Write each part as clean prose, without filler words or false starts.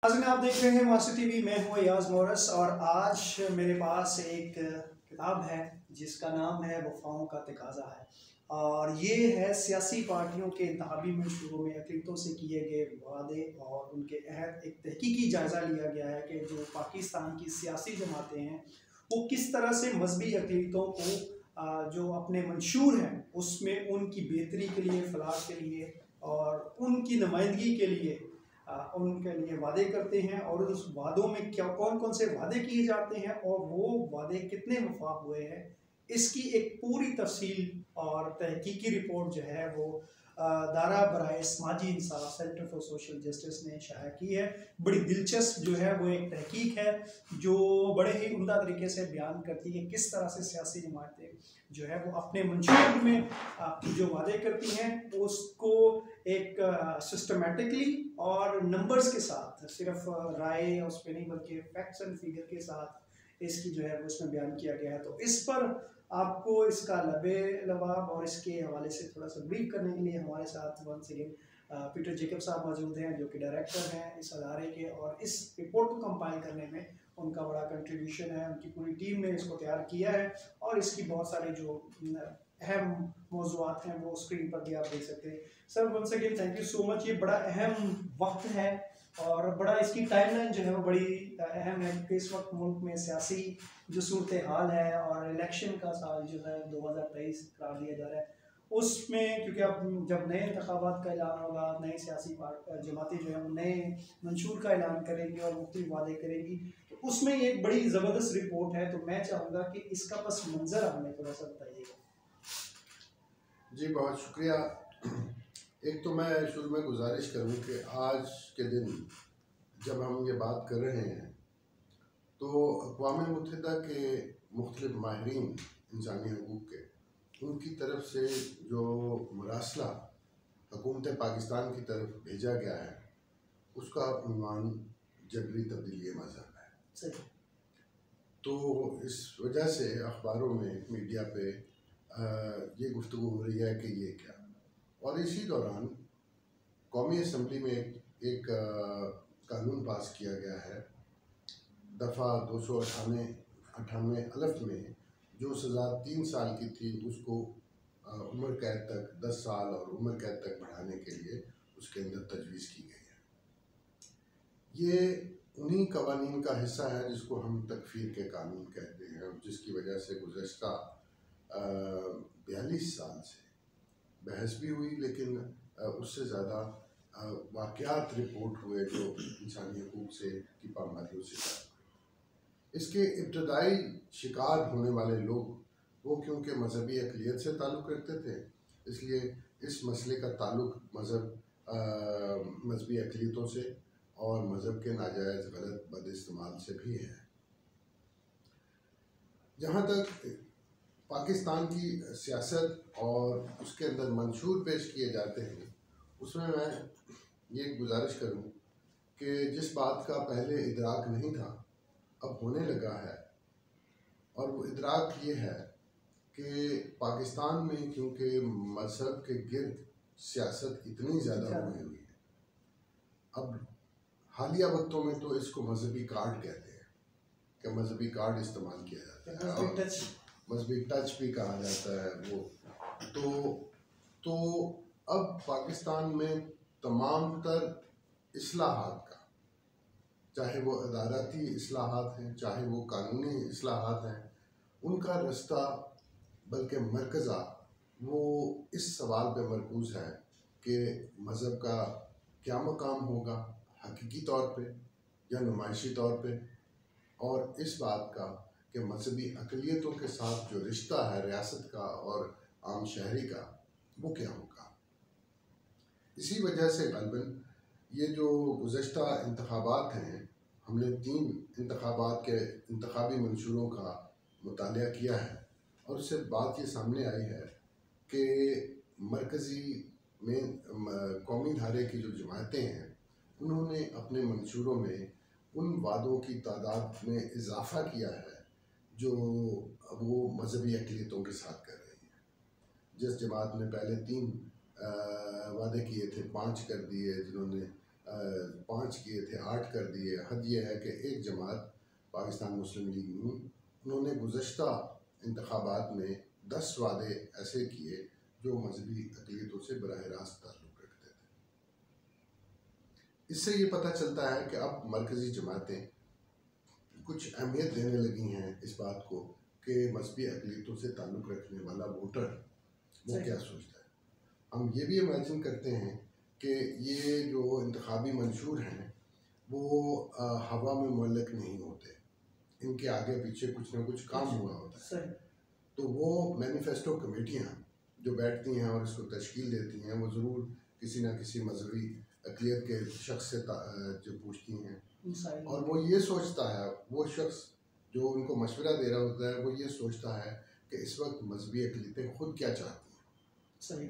नाज़रीन, आप देख रहे हैं मास्टर टीवी। मैं हूं अयाज मोरस और आज मेरे पास एक किताब है जिसका नाम है वफ़ाओं का तकाज़ा है। और ये है सियासी पार्टियों के इंतखाबी मंशूरों में अक़लीतों से किए गए वादे और उनके अहद। एक तहकीकी जायज़ा लिया गया है कि जो पाकिस्तान की सियासी जमातें हैं वो किस तरह से मजहबी अक़लीतों को जो अपने मंशूर हैं उसमें उनकी बेहतरी के लिए, फलाह के लिए और उनकी नुमाइंदगी के लिए उनके लिए वादे करते हैं और उस वादों में क्या कौन कौन से वादे किए जाते हैं और वो वादे कितने वफा हुए हैं, इसकी एक पूरी तफसील और तहकीकी रिपोर्ट जो है वो दारा बराए समाजी इंसाफ सेंटर फॉर सोशल जस्टिस ने शाया की है। बड़ी दिलचस्प जो है वो एक तहकीक है जो बड़े ही उम्दा तरीके से बयान करती है किस तरह से सियासी जमातें जो है वो अपने मंशूर में जो वादे करती हैं उसको एक सिस्टमेटिकली और नंबर्स के साथ, सिर्फ राय उस पर नहीं बल्कि फैक्ट्स एंड फिगर के साथ इसकी जो है वो उसमें बयान किया गया है। तो इस पर आपको इसका लबे लबाब और इसके हवाले से थोड़ा सा ब्रीफ करने के लिए हमारे साथ वंस अगेन पीटर जेकब साहब मौजूद हैं जो कि डायरेक्टर हैं इस अदारे के, और इस रिपोर्ट को कंपाइल करने में उनका बड़ा कंट्रीब्यूशन है। उनकी पूरी टीम ने इसको तैयार किया है और इसकी बहुत सारे जो अहम मौज़ूआत हैं वो स्क्रीन पर भी आप देख सकते हैं। Sir once again thank you so much. ये बड़ा अहम वक्त है और बड़ा इसकी टाइमलाइन जो है वो बड़ी अहम है क्योंकि इस वक्त मुल्क में सियासी जो सूरत हाल है और इलेक्शन का साल जो है 2023 करार दिया जा रहा है उसमें, क्योंकि अब जब नए इंतखाबात का ऐलान होगा, नए सियासी जमातें जो है वो नए मंशूर का ऐलान करेंगी और मुख्तलिफ वादे करेंगी, तो उसमें एक बड़ी ज़बरदस्त रिपोर्ट है। तो मैं चाहूँगा कि इसका पस मंज़र हमें थोड़ा सा बताइएगा। जी बहुत शुक्रिया। एक तो मैं शुरू में गुजारिश करूं कि आज के दिन जब हम ये बात कर रहे हैं तो अक़वाम मुत्तहिदा के मुख्तलिफ माहिरीन इंसानी हकूक़ के उनकी तरफ से जो मुरासला हुकूमत पाकिस्तान की तरफ भेजा गया है उसका उन्वान जबरी तब्दीली मज़हब है। तो इस वजह से अखबारों में, मीडिया पे ये गुफ्तगू हो रही है कि ये क्या, और इसी दौरान कौमी असम्बली में एक कानून पास किया गया है दफ़ा 298 अलफ में, जो सज़ा 3 साल की थी उसको उम्र कैद तक 10 साल और उम्र कैद तक बढ़ाने के लिए उसके अंदर तजवीज़ की गई है। ये उन्हीं कवानीन का हिस्सा है जिसको हम तकफ़ीर के कानून कहते हैं, जिसकी वजह से गुज़श्ता 42 साल से बहस भी हुई, लेकिन उससे ज़्यादा वाक़यात रिपोर्ट हुए जो इंसानी हकूक़ से की पाबंदियों से। इसके इब्तदाई शिकार होने वाले लोग वो क्योंकि मजहबी अक़लियत से ताल्लुक़ रखते थे, इसलिए इस मसले का ताल्लुक़ मजहबी अक़लियतों से और मज़हब के नाजायज़ गलत बद इस्तेमाल से भी है। जहाँ तक पाकिस्तान की सियासत और उसके अंदर मंशूर पेश किए जाते हैं, उसमें मैं ये गुजारिश करूँ कि जिस बात का पहले इदराक नहीं था अब होने लगा है, और वो इदराक ये है कि पाकिस्तान में क्योंकि मज़हब के गिर्द सियासत इतनी ज़्यादा हुई हुई है, अब हालिया वक्तों में तो इसको मजहबी कार्ड कहते हैं कि मजहबी कार्ड इस्तेमाल किया जाता है, मजहबी टच भी कहा जाता है वो। तो अब पाकिस्तान में तमाम तर इस्लाहात का, चाहे वो अदालती इस्लाहात हैं चाहे वो कानूनी इस्लाहात हैं, उनका रास्ता बल्कि मरकज़ा वो इस सवाल पे मरकूज़ है कि मज़हब का क्या मकाम होगा हकीकी तौर पे या नुमाइशी तौर पे, और इस बात का कि मजहबी अक़लियतों के साथ जो रिश्ता है रियासत का और आम शहरी का वो क्या होगा। इसी वजह से ग़ालिबन ये जो गुज़श्ता इंतखाबात हैं, हमने 3 इंतखाबात के इंतखाबी मंशूरों का मुतालिया किया है और उससे बात ये सामने आई है कि मरकज़ी में कौमी धारे की जो जमातें हैं उन्होंने अपने मंशूरों में उन वादों की तादाद में इजाफ़ा किया है जो वो मजहबी अक़लियतों के साथ कर रही हैं। जिस जमात ने पहले 3 वादे किए थे 5 कर दिए, जिन्होंने 5 किए थे 8 कर दिए। हद ये है कि एक जमात पाकिस्तान मुस्लिम लीग नून, उन्होंने गुज़श्ता इंतखाबात में 10 वादे ऐसे किए जो मजहबी अक़लियतों से बराह रास्त ताल्लुक़ रखते थे। इससे ये पता चलता है कि अब मरकज़ी जमातें कुछ अहमियत देने लगी हैं इस बात को कि मजहबी अक़लियतों से ताल्लुक़ रखने वाला वोटर वो क्या सोचता है। हम ये भी इमेजिन करते हैं कि ये जो इंतखाबी मंशूर हैं वो हवा में मुअल्लक नहीं होते, इनके आगे पीछे कुछ ना कुछ काम हुआ होता है। तो वो मैनिफेस्टो कमेटियाँ जो बैठती हैं और इसको तश्कील देती हैं, वो ज़रूर किसी न किसी मजहबी अक़लियत के शख्स से जो पूछती हैं, और वो ये सोचता है, वो शख्स जो उनको मशवरा दे रहा होता है वो ये सोचता है कि इस वक्त मजहबी अक़लियतें ख़ुद क्या चाहती हैं। सही।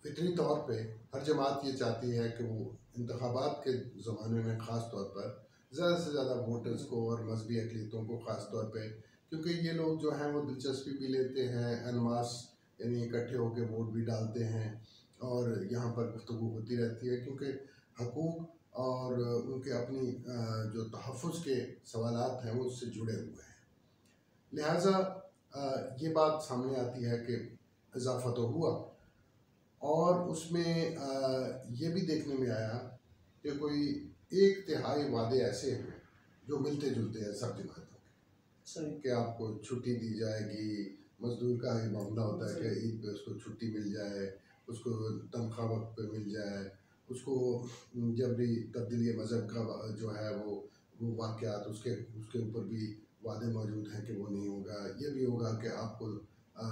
फितरी तौर पे हर जमात ये चाहती है कि वो इंतखाबात के ज़माने में ख़ास तौर पर ज़्यादा से ज़्यादा वोटर्स को और मजहबी अक़लियतों को ख़ास तौर पे, क्योंकि ये लोग जो हैं वो दिलचस्पी भी लेते हैं, एनमास यानी इकट्ठे होकर वोट भी डालते हैं और यहाँ पर गुफ्तगू होती रहती है, क्योंकि हकूक़ और उनके अपनी जो तहफ़्फ़ुज़ के सवालात हैं वो उससे जुड़े हुए हैं। लिहाजा ये बात सामने आती है कि इजाफ़ा तो हुआ, और उसमें ये भी देखने में आया कि कोई 1/3 वादे ऐसे हैं जो मिलते जुलते हैं सब जमातों के, कि आपको छुट्टी दी जाएगी। मजदूर का ये मामला होता है कि ईद पे उसको छुट्टी मिल जाए, उसको तनख्वाह वक्त पे मिल जाए, उसको जबरी तब्दीली मज़हब का जो है वो वाक़यात उसके ऊपर भी वादे मौजूद हैं कि वो नहीं होगा। ये भी होगा कि आपको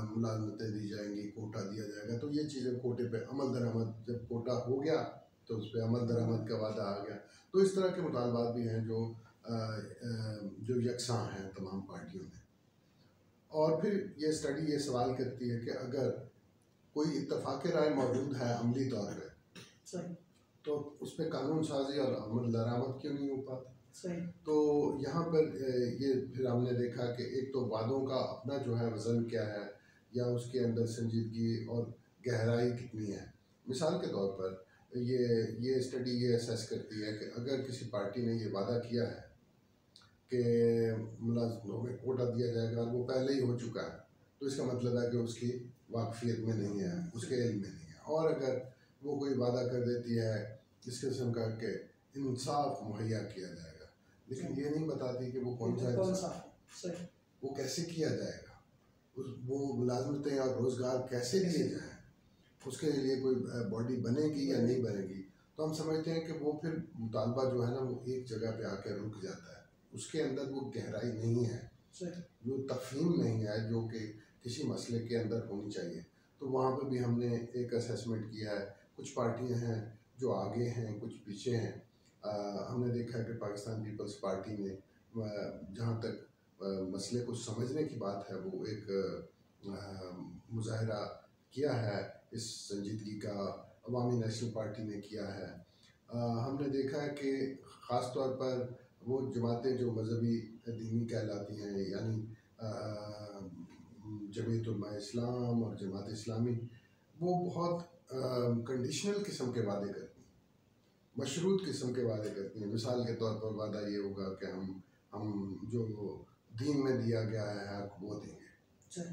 मुलाज़मतें दी जाएंगी, कोटा दिया जाएगा। तो ये चीज़ें कोटे पे अमल दरामद, जब कोटा हो गया तो उस पर अमल दरामद का वादा आ गया। तो इस तरह के मुतालबात भी हैं जो यकसां हैं तमाम पार्टियों में। और फिर ये स्टडी ये सवाल करती है कि अगर कोई इत्तफाक़ राय मौजूद है अमली तौर पर, तो उस पर कानून साजी और अमल दरामद क्यों नहीं हो पाता। तो यहाँ पर ये फिर हमने देखा कि एक तो वादों का अपना जो है वज़न क्या है, या उसके अंदर संजीदगी और गहराई कितनी है। मिसाल के तौर पर ये स्टडी ये असेस करती है कि अगर किसी पार्टी ने ये वादा किया है कि मुलाज़िमों में कोटा दिया जाएगा और वो पहले ही हो चुका है, तो इसका मतलब है कि उसकी वाकफियत में नहीं है, उसके इल्म में नहीं है। और अगर वो कोई वादा कर देती है इस किस्म का कि इंसाफ मुहैया किया जाएगा, लेकिन ये नहीं बताती कि वो कौन सा इंसाफ, वो कैसे किया जाएगा, वो मुलाजमतें और रोज़गार कैसे दिए जाएँ, उसके लिए कोई बॉडी बनेगी या नहीं बनेगी। तो हम समझते हैं कि वो फिर मुतालबा जो है ना वो एक जगह पे आकर रुक जाता है, उसके अंदर वो गहराई नहीं है, वो तफ़हीम नहीं है जो कि किसी मसले के अंदर होनी चाहिए। तो वहाँ पर भी हमने एक असेसमेंट किया है। कुछ पार्टियाँ हैं जो आगे हैं, कुछ पीछे हैं। हमने देखा है कि पाकिस्तान पीपल्स पार्टी ने जहाँ तक मसले को समझने की बात है वो एक मुज़ाहरा किया है, इस संजीदगी का अवामी नेशनल पार्टी ने किया है। हमने देखा है कि ख़ास तौर पर वो जमातें जो मजहबी दीनी कहलाती हैं, यानी जमीयत उलमा इस्लाम और जमात इस्लामी, वो बहुत कंडीशनल किस्म के वादे करती हैं, मशरूत किस्म के वादे करती हैं। मिसाल के तौर पर वादा ये होगा कि हम जो दीन में दिया गया है हक वो देंगे।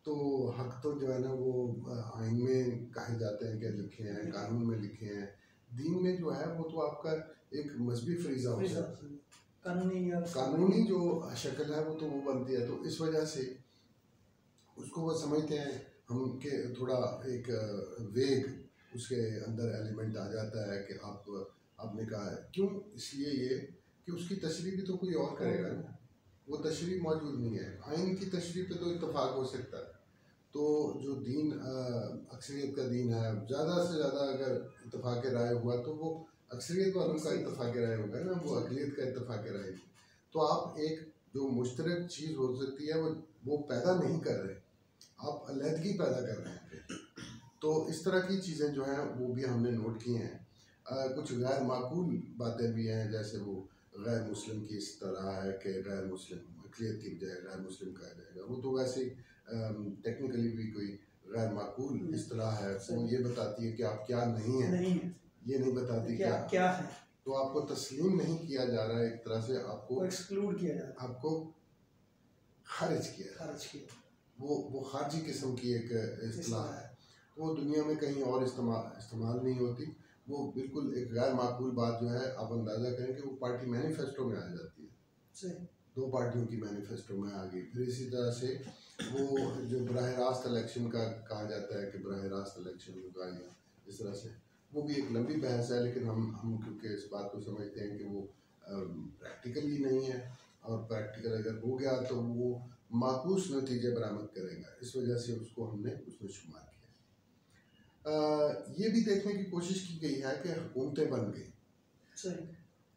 तो हक तो जो है ना वो आइन में कहे जाते हैं कि लिखे हैं, कानून में लिखे हैं। दीन में जो है वो तो आपका एक मजहबी फरीज़ा हो सकता है, कानूनी जो शक्ल है वो तो वो बनती है। तो इस वजह से उसको वो समझते हैं हम कि थोड़ा एक वेग उसके अंदर एलिमेंट आ जाता है कि आपने कहा है क्यों, इसलिए ये कि उसकी तशरीह भी तो कोई और करेगा ना, वो तशरीह मौजूद नहीं है। आइन की तशरीह पे तो इत्तफाक हो सकता है। तो जो दीन अक्सरियत का दीन है, ज़्यादा से ज़्यादा अगर इत्तफाक राय हुआ तो वो अक्सरियत वालों का इत्तफाक राय होगा ना, वो अक़लियत का इत्तफाक राय। तो आप एक जो मुश्तरक चीज़ हो सकती है वो पैदा नहीं कर रहे, आप अलहदगी पैदा कर रहे हैं। तो इस तरह की चीज़ें जो हैं वो भी हमने नोट की हैं। कुछ गैर माकूल बातें भी हैं, जैसे वो गैर मुस्लिम की इस तरह है कि गैर मुस्लिम अक़लियत की बजाय गैर मुस्लिम कहा जाएगा। वो तो वैसे टेक्निकली भी कोई गैर माकूल इस तरह है, वो ये बताती है कि आप क्या नहीं हैं। ये नहीं बताती क्या है, तो आपको तस्लीम नहीं किया जा रहा है, एक तरह से आपको एक्सक्लूड किया जा रहा है, आपको खारिज किया। वो खारजी किस्म की एक इस्तिलाह है, वो दुनिया में कहीं और इस्तेमाल नहीं होती। वो बिल्कुल एक गैर माकूल बात जो है, आप अंदाज़ा करें कि वो पार्टी मैनिफेस्टो में आ जाती है, 2 पार्टियों की मैनिफेस्टो में आ गई। फिर इसी तरह से वो जो बराह रास्त इलेक्शन का कहा जाता है कि बराह रास्त इलेक्शन होगा, या इस तरह से, वो भी एक लंबी बहस है। लेकिन हम क्योंकि इस बात को समझते हैं कि वो प्रैक्टिकल ही नहीं है, और प्रैक्टिकल अगर हो गया तो वो माकूस नतीजे बरामद करेगा, इस वजह से उसको हमने उसमें शुमार किया। ये भी देखने की कोशिश की गई है कि हुकूमतें बन गई,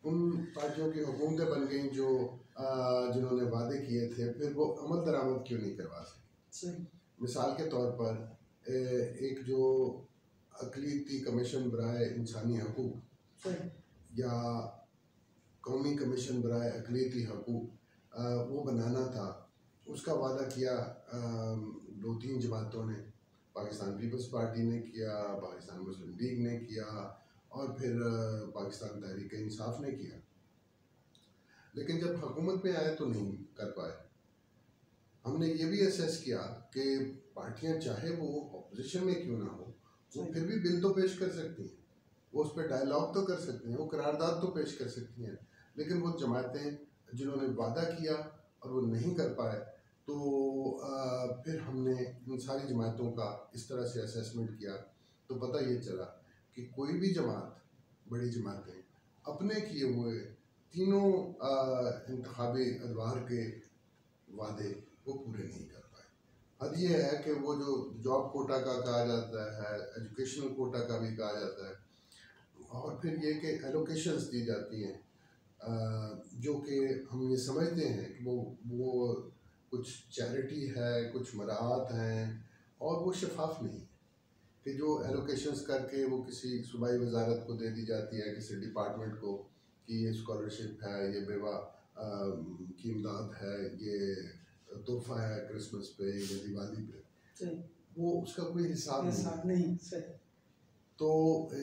उन पार्टियों की हुकूमतें बन गई जो जिन्होंने वादे किए थे, फिर वो अमल दरामद क्यों नहीं करवा सके। मिसाल के तौर पर एक जो अक़लीती कमीशन बराए इंसानी हकूक़ या कौमी कमीशन बराए अक़लीती हकूक़, वो बनाना था, उसका वादा किया 2-3 जमातों ने, पाकिस्तान पीपल्स पार्टी ने किया, पाकिस्तान मुस्लिम लीग ने किया, और फिर पाकिस्तान तहरीक इंसाफ ने किया। लेकिन जब हुकूमत में आए तो नहीं कर पाए। हमने ये भी असेस किया कि पार्टियां चाहे वो अपोजिशन में क्यों ना हो, वो फिर भी बिल तो पेश कर सकती हैं, वो उस पर डायलॉग तो कर सकती हैं, वो करारदाद तो पेश कर सकती हैं। लेकिन वो जमातें जिन्होंने वादा किया और वो नहीं कर पाए, तो फिर हमने इन सारी जमातों का इस तरह से असेसमेंट किया, तो पता ये चला कि कोई भी जमात, बड़ी जमातें अपने किए हुए तीनों इंतखाबी अदवार के वादे वो पूरे नहीं कर पाए। हद ये है कि वो जो जॉब कोटा का कहा जाता है, एजुकेशनल कोटा का भी कहा जाता है, और फिर ये कि एलोकेशंस दी जाती हैं, जो कि हम ये समझते हैं कि वो कुछ चैरिटी है, कुछ मराहत हैं, और वो शफाफ नहीं कि जो एलोकेशंस करके वो किसी सूबाई वजारत को दे दी जाती है, किसी डिपार्टमेंट को, कि ये स्कॉलरशिप है, ये बेवा की इमदाद है, ये तोहफा है क्रिसमस पे या दिवाली पे, वो उसका कोई हिसाब नहीं। तो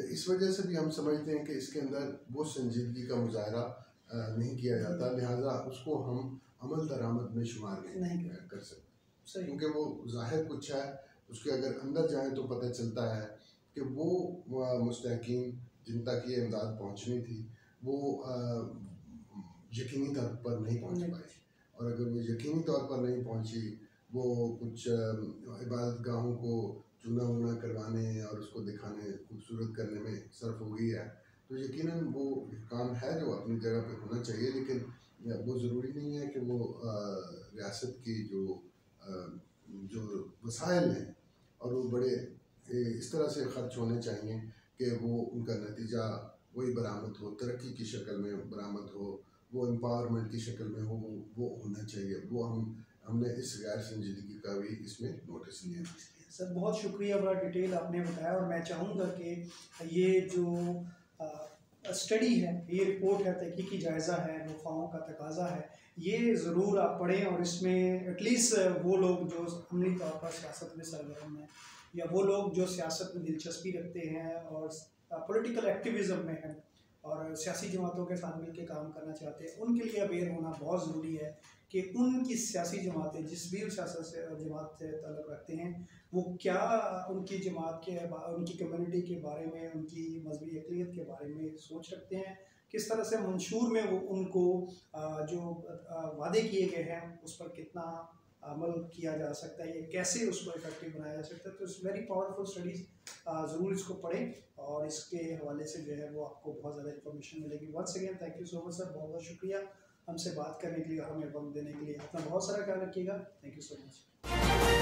इस वजह से भी हम समझते हैं कि इसके अंदर वो संजीदगी का मुजाहरा नहीं किया जाता, लिहाजा उसको हम अमल दरामद में शुमार नहीं कर सकते, क्योंकि वो ज़ाहिर कुछ है, उसके अगर अंदर जाएँ तो पता चलता है कि वो मुस्तहकीन जिन तक ये इमदाद पहुँचनी थी, वो यकीनी तौर पर नहीं पहुँच पाई, और अगर वो यकीनी तौर पर नहीं पहुँची, वो कुछ इबादत गाहों को चूना वूना करवाने और उसको दिखाने, खूबसूरत करने में सर्फ हो गई है, तो यकीनन वो काम है जो अपनी जगह पे होना चाहिए। लेकिन वो ज़रूरी नहीं है कि वो रियासत की जो वसाइल हैं और वो बड़े इस तरह से ख़र्च होने चाहिए कि वो उनका नतीजा वही बरामद हो, तरक्की की शक्ल में बरामद हो, वो एम्पावरमेंट की शक्ल में हो, वो होना चाहिए। वो हमने इस गैर संजीदगी का भी इसमें नोटिस लिया। सर बहुत शुक्रिया, बड़ा डिटेल आपने बताया, और मैं चाहूँगा कि ये जो स्टडी है, ये रिपोर्ट है, तहकीकी जायज़ा है, वफ़ाओं का तकाज़ा है, ये ज़रूर आप पढ़ें, और इसमें एटलीस्ट वो लोग जो अमली तौर पर सियासत में सरगर्म हैं, या वो लोग जो सियासत में दिलचस्पी रखते हैं और पॉलिटिकल एक्टिविज़म में हैं और सियासी जमातों के साथ मिल के काम करना चाहते हैं, उनके लिए अवेयर होना बहुत ज़रूरी है कि उनकी सियासी जमातें जिस भी सियासत से जमात से ताल्लुक़ रखते हैं, वो क्या उनकी जमात के, उनकी कम्युनिटी के बारे में, उनकी मजहबी अक़लियत के बारे में सोच रखते हैं, किस तरह से मंशूर में वो उनको जो वादे किए गए हैं उस पर कितना अमल किया जा सकता है, ये कैसे उसको इफेक्टिव बनाया जा सकता है। तो इट्स वेरी पावरफुल स्टडीज़, ज़रूर इसको पढ़ें, और इसके हवाले से जो है वो आपको बहुत ज़्यादा इन्फॉर्मेशन मिलेगी। Once again thank you so much sir, बहुत बहुत शुक्रिया हमसे बात करने के लिए और हमें वक्त देने के लिए। अपना बहुत सारा ख्याल रखिएगा। Thank you so much.